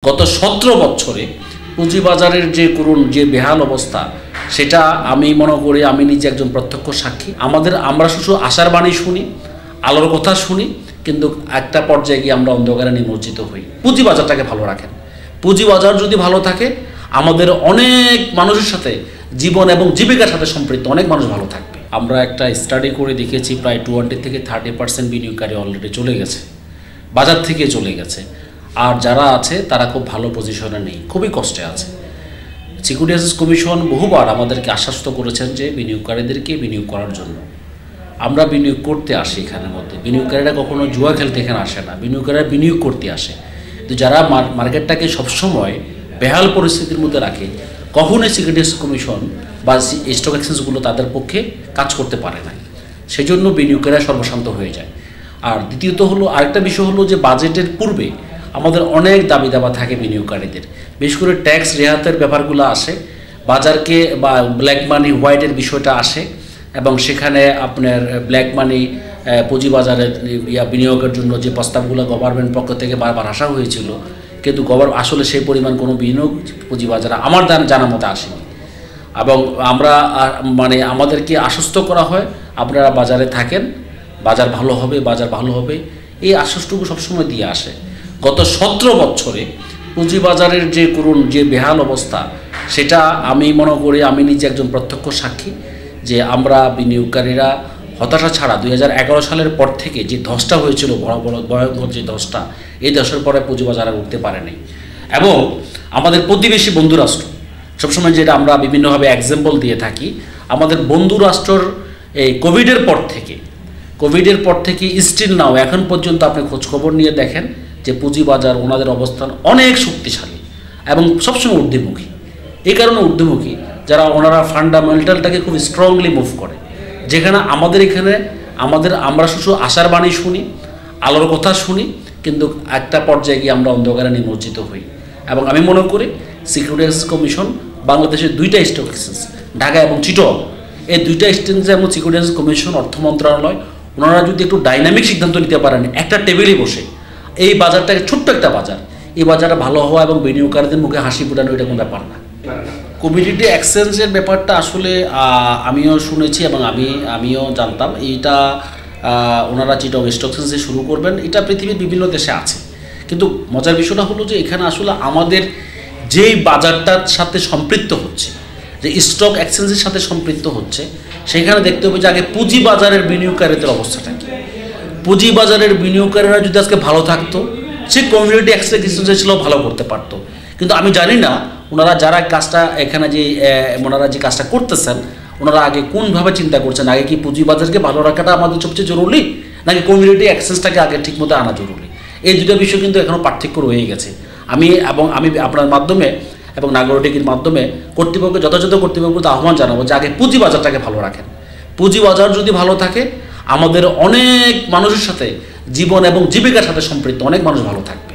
গত 17 বছরে পুঁজিবাজারের যে করুণ যে বেহাল অবস্থা সেটা আমি মনে করি আমি নিজে একজন প্রত্যক্ষ সাক্ষী। আমরা শুধু আশার বাণী শুনি, আলোর কথা শুনি, কিন্তু একটা পর্যায়ে গিয়ে আমরা অন্ধকারে নিমজ্জিত হই। পুঁজিবাজারটাকে ভালো রাখেন। পুঁজিবাজার যদি ভালো থাকে আমাদের অনেক মানুষের সাথে জীবন এবং জীবিকার সাথে সম্পৃক্ত অনেক মানুষ ভালো থাকবে। আমরা একটা স্টাডি করে দেখেছি প্রায় 20 থেকে 30% বিনিয়োগকারী অলরেডি চলে গেছে, বাজার থেকে চলে গেছে। আর যারা আছে তারা খুব ভালো পজিশনে নেই, খুবই কষ্টে আছে। সিকিউরিটি এক্সচেঞ্জ কমিশন বহুবার আমাদেরকে আশ্বস্ত করেছেন যে বিনিয়োগকারীদেরকে বিনিয়োগ করার জন্য। আমরা বিনিয়োগ করতে আসি এখানের মধ্যে, বিনিয়োগকারীরা কখনো জুয়া খেলতে এখানে আসে না, বিনিয়োগকারীরা বিনিয়োগ করতে আসে। তো যারা মার্কেটটাকে সবসময় বেহাল পরিস্থিতির মধ্যে রাখে, কখনোই সিকিউরিটি এক্সচেঞ্জ কমিশন বা স্টক এক্সচেঞ্জগুলো তাদের পক্ষে কাজ করতে পারে না। সেজন্য বিনিয়োগকারীরা সর্বশান্ত হয়ে যায়। আর দ্বিতীয়ত হলো আরেকটা বিষয় হলো যে বাজেটের পূর্বে আমাদের অনেক দাবি দাবা থাকে বিনিয়োগকারীদের, বিশেষ করে ট্যাক্স রেহাতের ব্যাপারগুলো আসে, বাজারকে বা ব্ল্যাক মানি হোয়াইটের বিষয়টা আসে, এবং সেখানে আপনার ব্ল্যাক মানি পুঁজিবাজারে বিনিয়োগের জন্য যে প্রস্তাবগুলো গভর্নমেন্ট পক্ষ থেকে বারবার আসা হয়েছিল, কিন্তু আসলে সেই পরিমাণ কোনো বিনিয়োগ পুঁজিবাজারে আমার জানা মতো আসেনি। এবং আমরা আমাদেরকে আশ্বস্ত করা হয় আপনারা বাজারে থাকেন, বাজার ভালো হবে, বাজার ভালো হবে, এই আশ্বস্তটুকু সবসময় দিয়ে আসে। গত 17 বছরে পুঁজিবাজারের যে করুণ যে বেহাল অবস্থা সেটা আমি মনে করি আমি নিজে একজন প্রত্যক্ষ সাক্ষী যে আমরা বিনিয়োগকারীরা হতাশা ছাড়া 2011 সালের পর থেকে যে ধসটা হয়েছিল, ভয়ঙ্কর যে ধসটা, এই ধসের পরে পুঁজিবাজারে উঠতে পারেনি। এবং আমাদের প্রতিবেশী বন্ধু রাষ্ট্র, সবসময় যেটা আমরা বিভিন্নভাবে এক্সাম্পল দিয়ে থাকি, আমাদের বন্ধু রাষ্ট্রর এই কোভিডের পর থেকে স্টিল নাও এখন পর্যন্ত আপনি খোঁজখবর নিয়ে দেখেন যে পুঁজিবাজার ওনাদের অবস্থান অনেক শক্তিশালী এবং সবসময় ঊর্ধ্বমুখী। এই কারণে ঊর্ধ্বমুখী যারা ওনারা ফান্ডামেন্টালটাকে খুব স্ট্রংলি মুভ করে, যেখানে আমাদের এখানে আমরা শুধু আশার বাণী শুনি, আলোর কথা শুনি, কিন্তু একটা পর্যায়ে গিয়ে আমরা অন্ধকারে নিমজ্জিত হই। এবং আমি মনে করি সিকিউরিটি এক্সচেঞ্জ কমিশন বাংলাদেশের 2টা স্টক এক্সচেঞ্জ, ঢাকা এবং চিটগাং, এই 2টা এক্সচেঞ্জে এবং সিকিউরিটি এক্সচেঞ্জ কমিশন, অর্থ মন্ত্রণালয়, ওনারা যদি একটু ডাইনামিক সিদ্ধান্ত নিতে পারেন, একটা টেবিলে বসে এই বাজারটাকে, ছোট্ট একটা বাজার, এই বাজারটা ভালো হওয়া এবং বিনিয়োগকারীদের মুখে হাসি ফোটানো এটা কোনো ব্যাপার না। কমিউনিটি এক্সচেঞ্জের ব্যাপারটা আসলে আমিও শুনেছি এবং আমিও জানতাম এইটা ওনারা চিটগাং স্টক এক্সচেঞ্জে শুরু করবেন, এটা পৃথিবীর বিভিন্ন দেশে আছে। কিন্তু মজার বিষয়টা হলো যে এখানে আসলে আমাদের যেই বাজারটার সাথে সম্পৃক্ত হচ্ছে, যে স্টক এক্সচেঞ্জের সাথে সম্পৃক্ত হচ্ছে, সেখানে দেখতে হবে যে আগে পুঁজিবাজারের বিনিয়োগকারীদের অবস্থাটা কী। পুঁজিবাজারের বিনিয়োগকারীরা যদি আজকে ভালো থাকতো, সে কমিউনিটি এক্সচেঞ্জ ছিল ভালো করতে পারতো। কিন্তু আমি জানি না ওনারা যারা কাজটা এখানে ওনারা যে কাজটা করতেছেন, ওনারা আগে কোনভাবে চিন্তা করছেন, আগে কি পুঁজিবাজারকে ভালো রাখাটা আমাদের সবচেয়ে জরুরি, নাকি কমিউনিটি এক্সচেঞ্জটাকে আগে ঠিকমতো আনা জরুরি? এই দুটো বিষয় কিন্তু এখনও পার্থক্য রয়ে গেছে। আমি আপনার মাধ্যমে এবং নাগরিকের মাধ্যমে যথাযথ কর্তৃপক্ষকে আহ্বান জানাবো যে আগে পুঁজিবাজারটাকে ভালো রাখেন। পুঁজিবাজার যদি ভালো থাকে আমাদের অনেক মানুষের সাথে জীবন এবং জীবিকার সাথে সম্পৃক্ত অনেক মানুষ ভালো থাকবে।